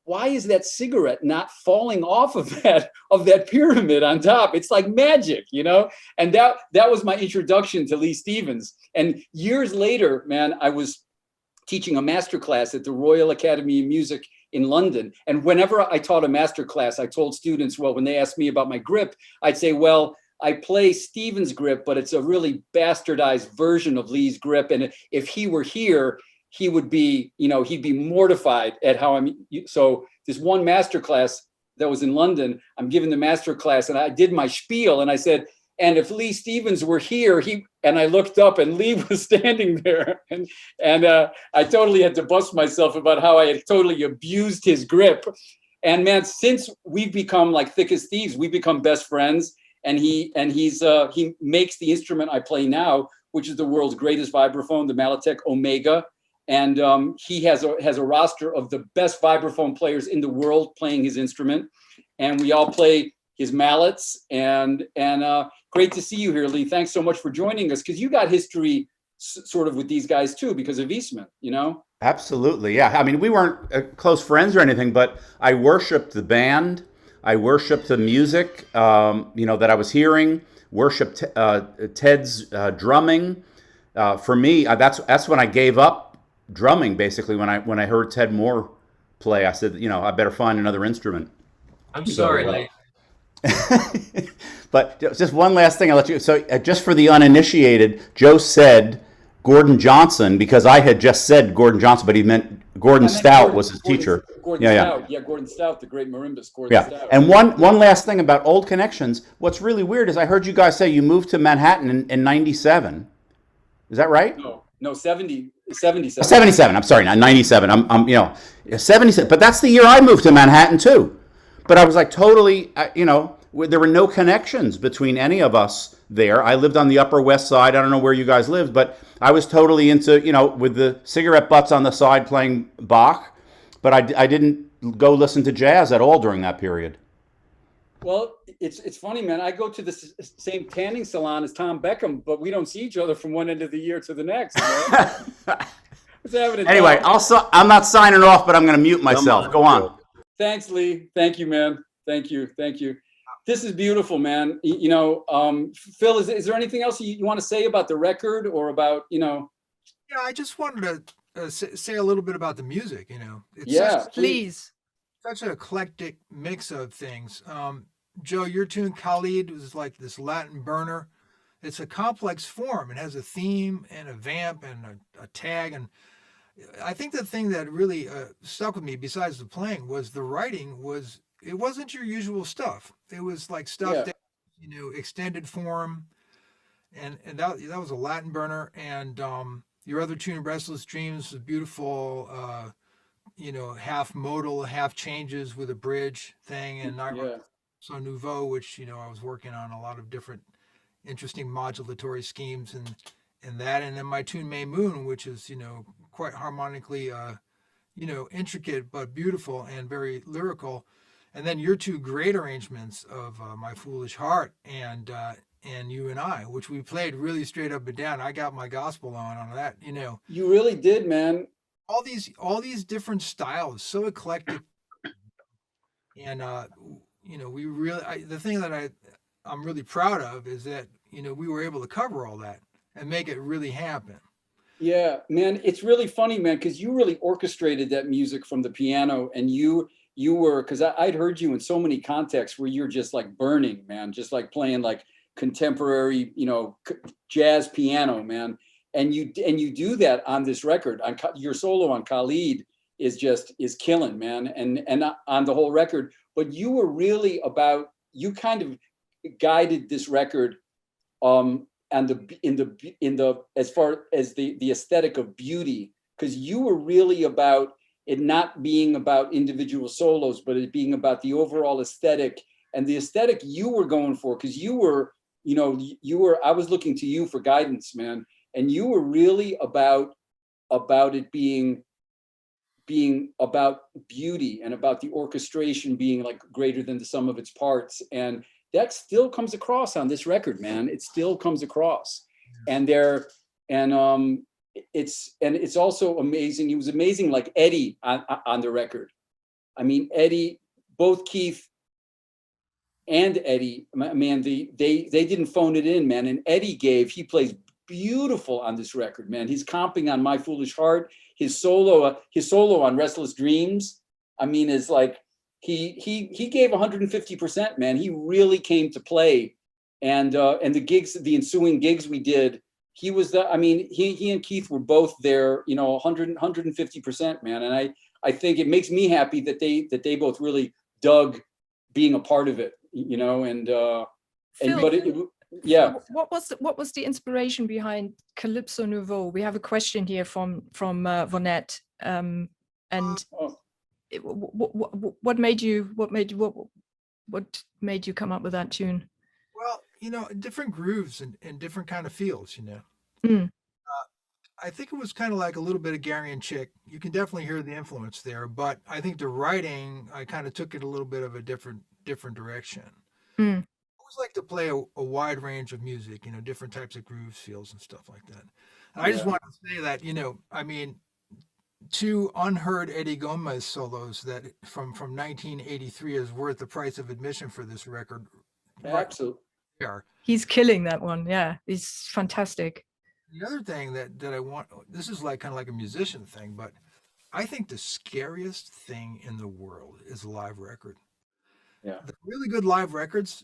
why is that cigarette not falling off of that pyramid on top? It's like magic, you know? And that was my introduction to Lee Stevens. And years later, man, I was teaching a master class at the Royal Academy of Music in London. And whenever I taught a master class, I told students, well, when they asked me about my grip, I'd say, well, I play Stevens' grip, but it's a really bastardized version of Lee's grip. And if he were here, he would be, you know, he'd be mortified at how I'm. So this one master class that was in London, I'm giving the master class, and I did my spiel, and I said, and if Lee Stevens were here, and I looked up, and Lee was standing there, and I totally had to bust myself about how I had totally abused his grip. And man, since we've become like thick as thieves, we've become best friends. And he makes the instrument I play now, which is the world's greatest vibraphone, the Malatech Omega. And he has a roster of the best vibraphone players in the world playing his instrument. And we all play his mallets. And great to see you here, Lee. Thanks so much for joining us, because you got history sort of with these guys too, because of Eastman, you know? Absolutely, yeah. I mean, we weren't close friends or anything, but I worshiped the band. I worshiped the music, you know, that I was hearing. Worshipped Ted's drumming. For me, that's when I gave up drumming. Basically, when I heard Ted Moore play, I said, you know, I better find another instrument. I'm sorry, Lee. But just one last thing, I'll let you. So just for the uninitiated, Joe said Gordon Johnson because I had just said Gordon Johnson, but he meant Gordon Stout was his teacher. Gordon Stout, yeah, Gordon Stout, the great marimbist, Gordon Stout. And one last thing about old connections. What's really weird is I heard you guys say you moved to Manhattan in 97. Is that right? No, 77. 77. I'm sorry, not 97. I'm 77. But that's the year I moved to Manhattan too. But I was like totally, there were no connections between any of us there. I lived on the Upper West Side. I don't know where you guys lived, but I was totally into, with the cigarette butts on the side playing Bach. But I didn't go listen to jazz at all during that period. Well, it's funny, man. I go to the same tanning salon as Tom Beckham, but we don't see each other from one end of the year to the next. What's happening? Anyway, I'm not signing off, but I'm going to mute myself. Go on. Thanks, Lee. Thank you, man. Thank you. This is beautiful, man. Phil, is there anything else you want to say about the record or about, Yeah, I just wanted to say a little bit about the music, It's Please. Such an eclectic mix of things. Joe, your tune Khalid was like this Latin burner. It's a complex form. It has a theme and a vamp and a tag. And I think the thing that really stuck with me, besides the playing, was the writing. It wasn't your usual stuff. It was like stuff that, extended form, and that was a Latin burner. And your other tune, Restless Dreams, was beautiful. Half modal, half changes with a bridge thing, and so Nouveau, which I was working on a lot of different interesting modulatory schemes and that, and then my tune May Moon, which is quite harmonically intricate but beautiful and very lyrical, and then your two great arrangements of My Foolish Heart and You and I, which we played really straight up and down. I got my gospel on that. You really did, man. All these different styles, so eclectic, and we really. The thing that I'm really proud of is that we were able to cover all that and make it really happen. Yeah, man, it's really funny, man, because you really orchestrated that music from the piano, and you were, because I'd heard you in so many contexts where you're just like burning, man, just like playing like contemporary, jazz piano, man. And you do that on this record. Your solo on Khalid is killing, man, and on the whole record. But you were really you kind of guided this record, and as far as the aesthetic of beauty, because you were really about it not being about individual solos, but it being about the overall aesthetic, and the aesthetic you were going for, because you were, I was looking to you for guidance, man, and you were really about it being about beauty and about the orchestration being like greater than the sum of its parts. And that still comes across on this record, man. It still comes across. And it's also amazing. He was amazing, like Eddie on the record. I mean, Eddie, both Keith and Eddie, man, they didn't phone it in, man. And Eddie he plays beautiful on this record, man. He's comping on My Foolish Heart. His solo on Restless Dreams, I mean, is like he gave 150%, man. He really came to play, and the ensuing gigs we did, he and Keith were both there, 150%, man. And I think it makes me happy that they both really dug being a part of it, Phil, yeah. What was the inspiration behind Calypso Nouveau? We have a question here from Vonette. What made you come up with that tune? Well, different grooves and different kind of feels, Mm. I think it was kind of like a little bit of Gary and Chick. You can definitely hear the influence there, but I think the writing, I kind of took it a little bit of a different direction. Mm. I always like to play a wide range of music, different types of grooves, feels, and stuff like that. And I just want to say that, two unheard Eddie Gomez solos that from 1983 is worth the price of admission for this record. Absolutely. He's killing that one. Yeah, he's fantastic. The other thing that I want, this is like kind of like a musician thing, but I think the scariest thing in the world is a live record. Yeah. The really good live records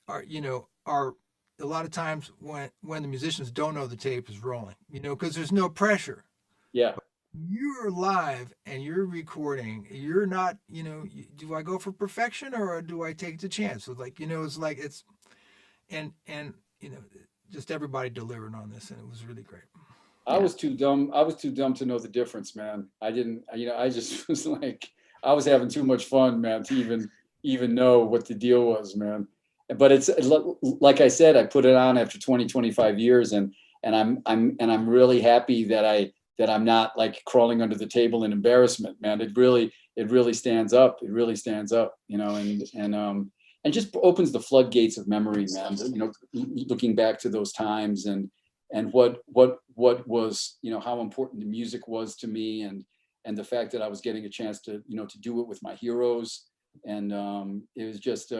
are a lot of times when the musicians don't know the tape is rolling, because there's no pressure. Yeah. You're live and you're recording. You're not, do I go for perfection or do I take the chance? So just everybody delivered on this, and it was really great. I was too dumb to know the difference, man. I didn't, I just was like, I was having too much fun, man, to even know what the deal was, man. But it's like I said, I put it on after 25 years, and I'm really happy that I'm not like crawling under the table in embarrassment, man. It really stands up. It really stands up, and just opens the floodgates of memory, man. Looking back to those times and what was, how important the music was to me, and the fact that I was getting a chance to do it with my heroes, and it was just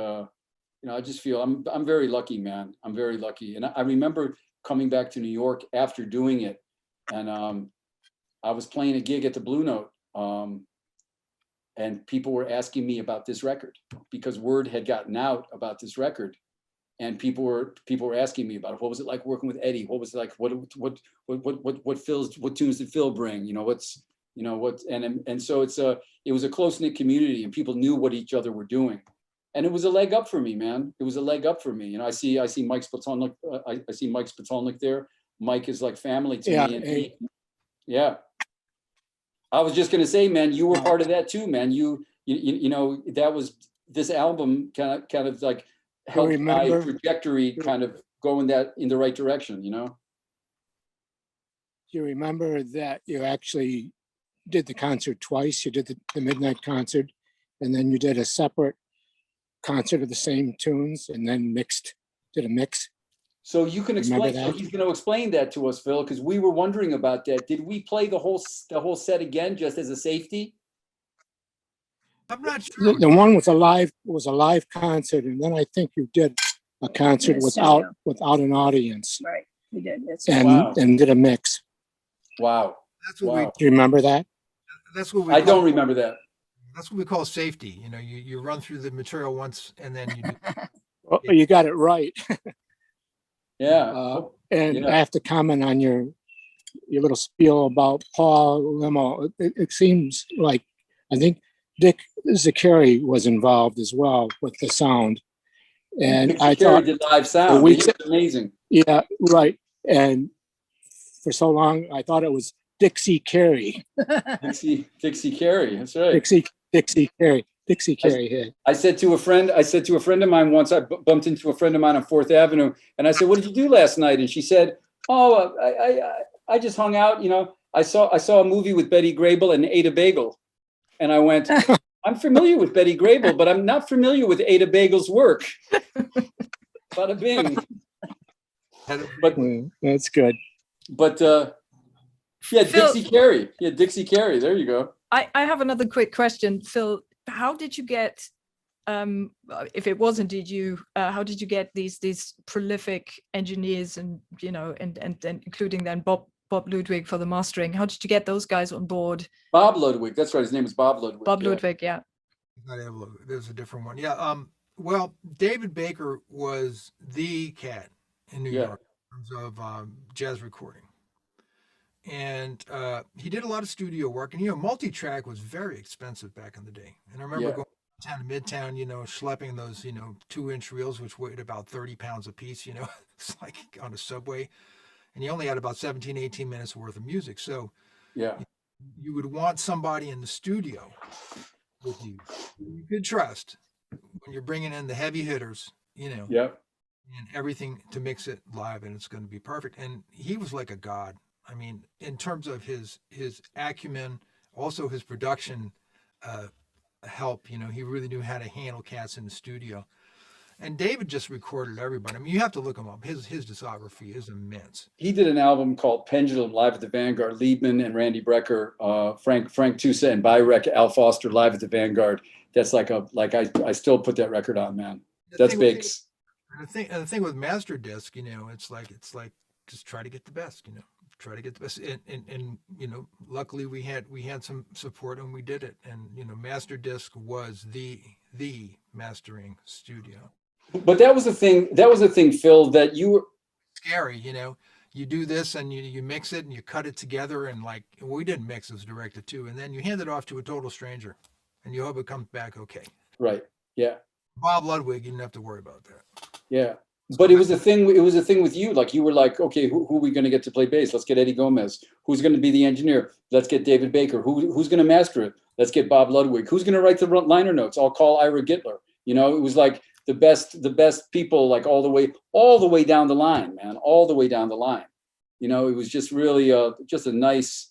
I just feel I'm very lucky, man. I'm very lucky, and I remember coming back to New York after doing it, and I was playing a gig at the Blue Note. And people were asking me about this record because word had gotten out about this record, and people were asking me about it. What was it like working with Eddie? What was it like? What tunes did Phil bring? And so it was a close-knit community, and people knew what each other were doing, and it was a leg up for me, man. It was a leg up for me. I see Mike Spatolnik. I see Mike Spatolnik there. Mike is like family to me. Yeah. I was just gonna say, man, you were part of that too, man. You that was this album kind of like helped my trajectory kind of go in the right direction, Do you remember that you actually did the concert twice? You did the midnight concert, and then you did a separate concert of the same tunes, and then did a mix. So you can explain. So he's going to explain that to us, Phil, because we were wondering about that. Did we play the whole set again just as a safety? I'm not sure. The one was a live concert, and then I think you did a concert without an audience. Right, we did. And did a mix. Wow. That's what Do you remember that? That's what we. I don't remember that. That's what we call safety. You run through the material once, and then you. Well, you got it right. Yeah. And I have to comment on your little spiel about Paul Limo. It seems like, I think Dick Zaccheri was involved as well with the sound. And Dick I Zaccheri thought did live sound. It's amazing. Yeah, right. And for so long, I thought it was Dixie Carey. Dixie Carey. That's right. Dixie Carey. Dixie Carey. Yeah. I said to a friend of mine once, I bumped into a friend of mine on 4th Avenue, and I said, "What did you do last night?" And she said, "Oh, I just hung out. You know, I saw a movie with Betty Grable and ate a bagel." And I went, "I'm familiar with Betty Grable, but I'm not familiar with Ada Bagel's work." Bada bing. But That's good. But yeah, Phil- Dixie Carey. Yeah, Dixie Carey. There you go. I have another quick question, Phil. How did you get, if it was indeed you, how did you get these prolific engineers and, you know, and including then Bob Ludwig for the mastering? How did you get those guys on board? Bob Ludwig. That's right. His name is Bob Ludwig. Bob Ludwig, yeah. There's a different one. Yeah. Well, David Baker was the cat in New York in terms of jazz recording. And he did a lot of studio work, and multi-track was very expensive back in the day. And I remember going down to Midtown, schlepping those 2-inch reels, which weighed about 30 pounds a piece. It's like on a subway, and you only had about 17, 18 minutes worth of music. So you would want somebody in the studio with you could trust when you're bringing in the heavy hitters, and everything to mix it live, and it's going to be perfect. And he was like a god. I mean, in terms of his acumen, also his production help, he really knew how to handle cats in the studio. And David just recorded everybody. I mean, you have to look him up. His discography is immense. He did an album called Pendulum live at the Vanguard. Liebman and Randy Brecker, Frank Tusa and Byrek, Al Foster live at the Vanguard. That's I still put that record on, man. That's big. The thing with Masterdisc, it's like just try to get the best, try to get the best. And luckily we had some support and we did it. And, Masterdisc was the mastering studio. But that was the thing, Phil, that you were scary, you do this and you mix it and you cut it together, and we didn't mix, it was directed to, and then you hand it off to a total stranger and you hope it comes back okay. Right. Yeah. Bob Ludwig, you didn't have to worry about that. Yeah. But it was a thing with you. Like, you were like, okay, who are we going to get to play bass? Let's get Eddie Gomez. Who's going to be the engineer? Let's get David Baker. Who's going to master it? Let's get Bob Ludwig. Who's going to write the liner notes? I'll call Ira Gittler. It was like the best people, like all the way down the line, man, all the way down the line. It was just really just a nice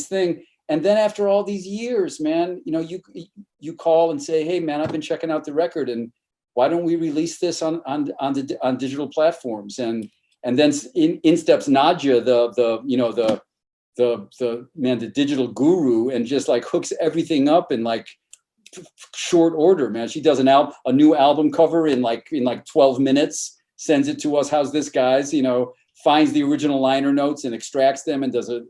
thing. And then after all these years, man, you call and say, hey, man, I've been checking out the record, and why don't we release this on digital platforms? And then in steps Nadja, the digital guru, and just like hooks everything up in like short order, man. She does a new album cover in like 12 minutes, sends it to us. How's this, guys? Finds the original liner notes and extracts them and does a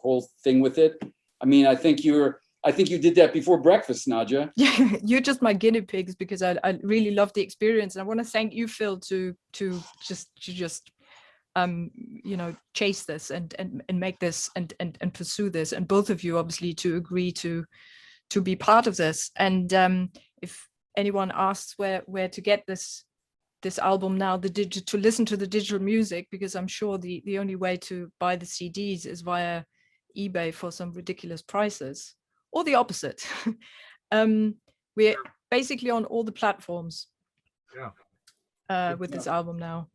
whole thing with it. I mean, I think you did that before breakfast, Nadja. Yeah, you're just my guinea pigs, because I really love the experience. And I want to thank you, Phil, to just chase this and make this and pursue this, and both of you obviously to agree to be part of this. And if anyone asks where to get this album now, to listen to the digital music, because I'm sure the only way to buy the CDs is via eBay for some ridiculous prices, or the opposite. We're basically on all the platforms with this album now,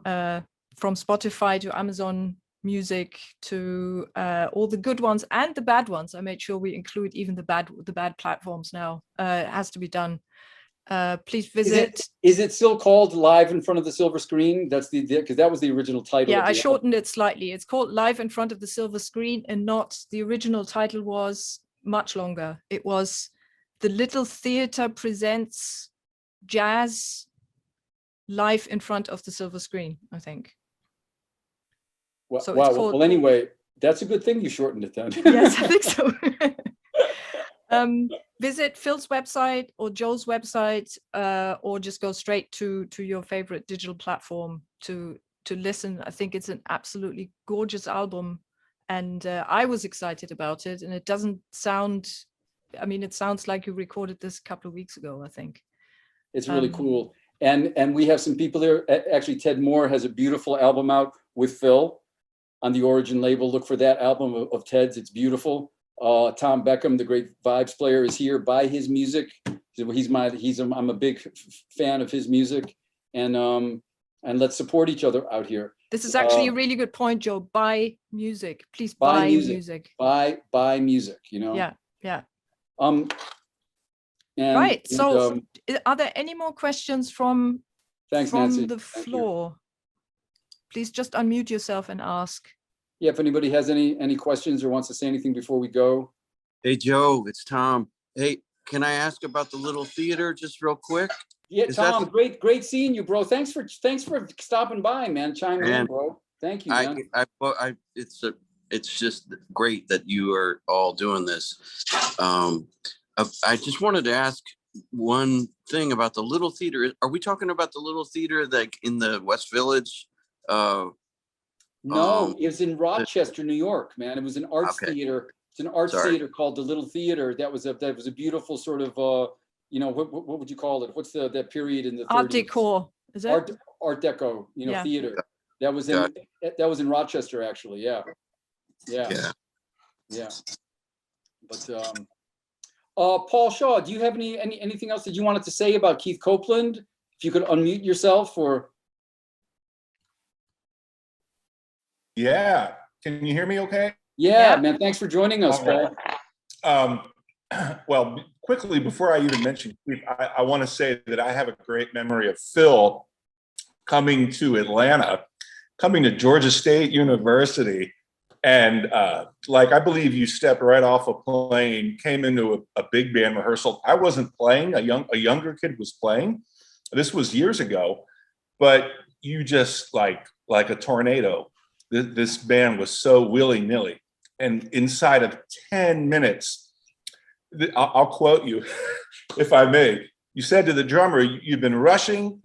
from Spotify to Amazon Music to all the good ones and the bad ones. I made sure we include even the bad platforms now. It has to be done. Please visit. Is it still called Live in Front of the Silver Screen? That's because that was the original title. Yeah, I shortened it slightly. It's called Live in Front of the Silver Screen, and not the original title was much longer. It was The Little Theater Presents Jazz Live in Front of the Silver Screen, I think. Well, so well, anyway, that's a good thing you shortened it then. Yes, I think so. Visit Phil's website or Joel's website, or just go straight to your favorite digital platform to listen. I think it's an absolutely gorgeous album, and I was excited about it. And it doesn't sound, I mean, it sounds like you recorded this a couple of weeks ago, I think. It's really cool. And we have some people there. Actually, Ted Moore has a beautiful album out with Phil on the Origin label. Look for that album of Ted's. It's beautiful. Tom Beckham, the great vibes player, is here by his music. I'm a big fan of his music, and let's support each other out here. This is actually a really good point, Joe. Buy music, please. Buy music. Buy music. You know. Yeah. Right. So, are there any more questions from Nancy. the floor? Please just unmute yourself and ask. Yeah, if anybody has any questions or wants to say anything before we go. Hey, Joe, it's Tom. Hey, can I ask about the little theater just real quick? Yeah, Tom, great seeing you, bro. Thanks for stopping by, man. Chiming in, bro. Thank you, man. It's just great that you are all doing this. I just wanted to ask one thing about the little theater. Are we talking about the little theater like in the West Village? No, it was in Rochester, New York, man. It was an arts theater. It's an arts theater called the Little Theater. That was a beautiful sort of what would you call it? What's that period in the 30s? Art Deco, is it? Art Deco, theater. That was in Rochester, actually. Yeah. But Paul Shaw, do you have anything else that you wanted to say about Keith Copeland? If you could unmute yourself, or yeah, can you hear me okay? Yeah, man, thanks for joining us, Paul. Well, quickly, before I even mention Keith, I want to say that I have a great memory of Phil coming to Atlanta, coming to Georgia State University. And I believe you stepped right off a plane, came into a big band rehearsal. I wasn't playing, a younger kid was playing. This was years ago, but you just like a tornado. This band was so willy-nilly. And inside of 10 minutes, I'll quote you, if I may. You said to the drummer, you've been rushing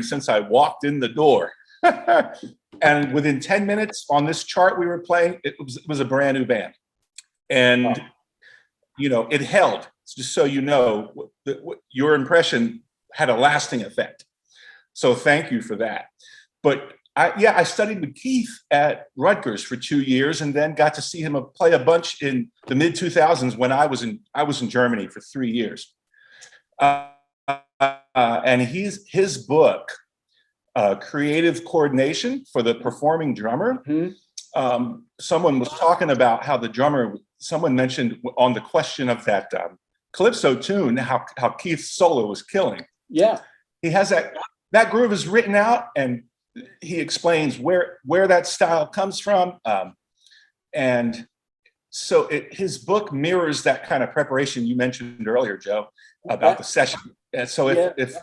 since I walked in the door. And within 10 minutes on this chart we were playing, it was a brand new band. And, it held, just so you know, your impression had a lasting effect. So thank you for that. But I studied with Keith at Rutgers for 2 years, and then got to see him play a bunch in the mid 2000s when I was in Germany for 3 years. And his book, Creative Coordination for the Performing Drummer. Mm-hmm. Someone was talking about how the drummer. Someone mentioned on the question of that calypso tune how Keith's solo was killing. Yeah, he has that groove is written out, and he explains where that style comes from, and so his book mirrors that kind of preparation you mentioned earlier, Joe, about the session. And so if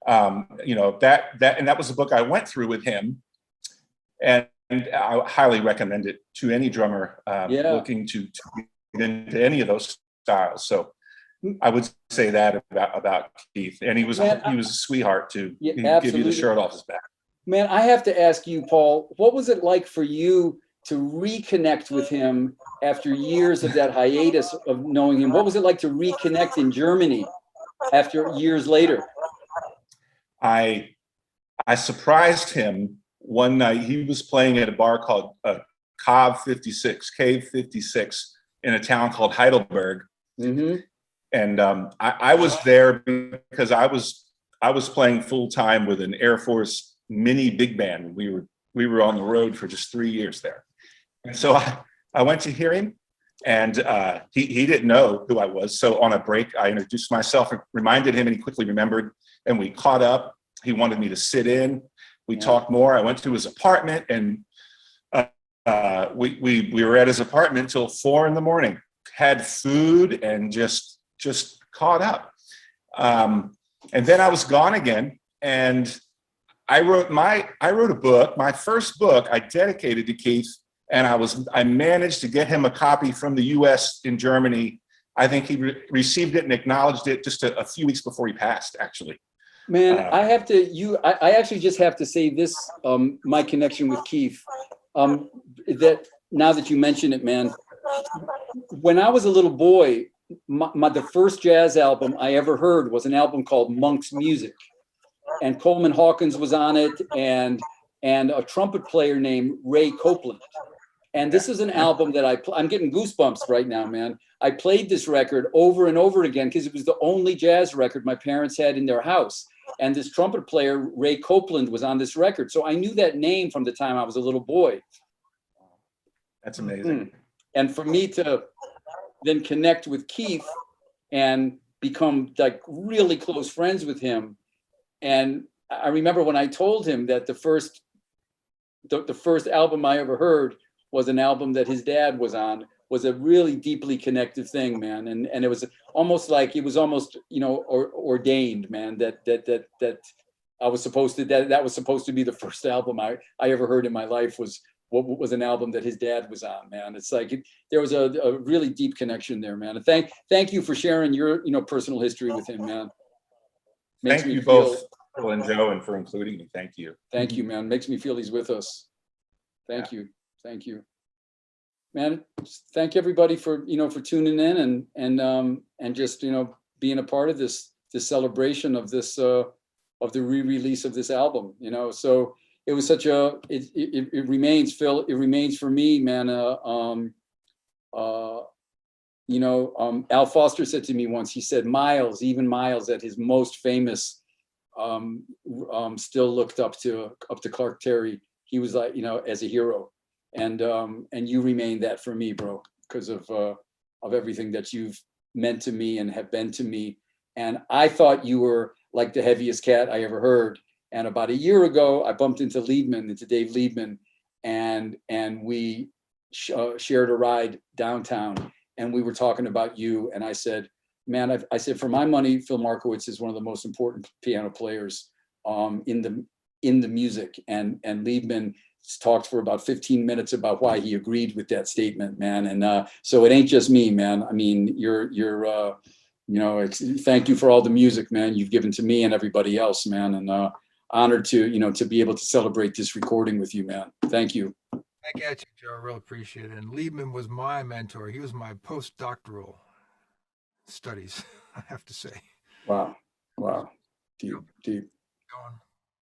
that was the book I went through with him, and I highly recommend it to any drummer looking to get into any of those styles. So I would say that about Keith, and he was a sweetheart to give you the shirt off his back. Man, I have to ask you, Paul, what was it like for you to reconnect with him after years of that hiatus of knowing him? What was it like to reconnect in Germany after years later? I surprised him one night. He was playing at a bar called Cave 56 in a town called Heidelberg. Mm-hmm. And I was there because I was playing full time with an Air Force mini big band. We were on the road for just 3 years there. And so I went to hear him, and he didn't know who I was. So on a break, I introduced myself and reminded him, and he quickly remembered, and we caught up. He wanted me to sit in. We talked more. I went to his apartment, and we were at his apartment till 4 a.m, had food and just caught up. And then I was gone again, and I wrote a book, my first book I dedicated to Keith, and I managed to get him a copy from the US in Germany. I think he received it and acknowledged it just a few weeks before he passed, actually. Man, I actually just have to say this, my connection with Keith, that now that you mention it, man, when I was a little boy, the first jazz album I ever heard was an album called Monk's Music. Coleman Hawkins was on it, and a trumpet player named Ray Copeland. And this is an album that I'm getting goosebumps right now, man. I played this record over and over again because it was the only jazz record my parents had in their house. And this trumpet player, Ray Copeland, was on this record. So I knew that name from the time I was a little boy. That's amazing. And for me to then connect with Keith and become like really close friends with him. And I remember when I told him that the first album I ever heard was an album that his dad was on, was a really deeply connected thing, man. And it was almost like, it was almost, ordained, man, that I was supposed to, that was supposed to be the first album I ever heard in my life, was an album that his dad was on, man. It's like, there was a really deep connection there, man. And thank you for sharing your, personal history with him, man. Thank you both, Phil and Joe, and for including me. Thank you. Thank you, man. Makes me feel he's with us. Thank you. Thank you, man. Just thank everybody for for tuning in and just being a part of this celebration of this of the re-release of this album. So it was such a it remains, Phil. It remains for me, man. Al Foster said to me once. He said Miles, even Miles, at his most famous, still looked up to Clark Terry. He was like as a hero. And you remain that for me, bro, because of everything that you've meant to me and have been to me. And I thought you were like the heaviest cat I ever heard. And about a year ago, I bumped into Dave Liebman, and we shared a ride downtown, and we were talking about you. And I said, man, I said, for my money, Phil Markowitz is one of the most important piano players in the music. And Liebman talked for about 15 minutes about why he agreed with that statement, man. And so it ain't just me, man. I mean, thank you for all the music, man, you've given to me and everybody else, man. And honored to, to be able to celebrate this recording with you, man. Thank you. Thank you, Joe. I really appreciate it. And Liebman was my mentor. He was my postdoctoral studies, I have to say. Wow. Deep.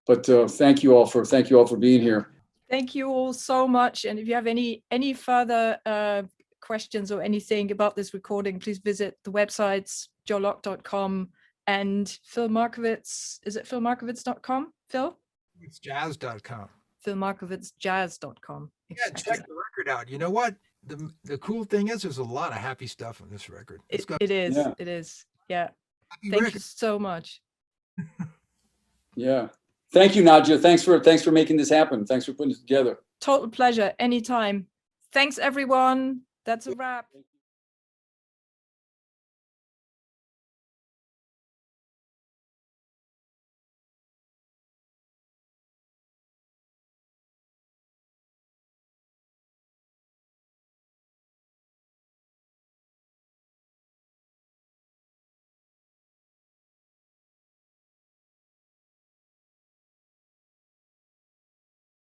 But thank you all for being here. Thank you all so much. And if you have any further questions or anything about this recording, please visit the websites, joelocke.com and Phil Markowitz. Is it philmarkowitz.com, Phil? It's jazz.com. philmarkowitzjazz.com. Yeah, check the record out. You know what? The cool thing is there's a lot of happy stuff on this record. It is. Yeah. Thank you so much. Yeah. Thank you, Nadja. Thanks for making this happen. Thanks for putting it together. Total pleasure. Anytime. Thanks, everyone. That's a wrap.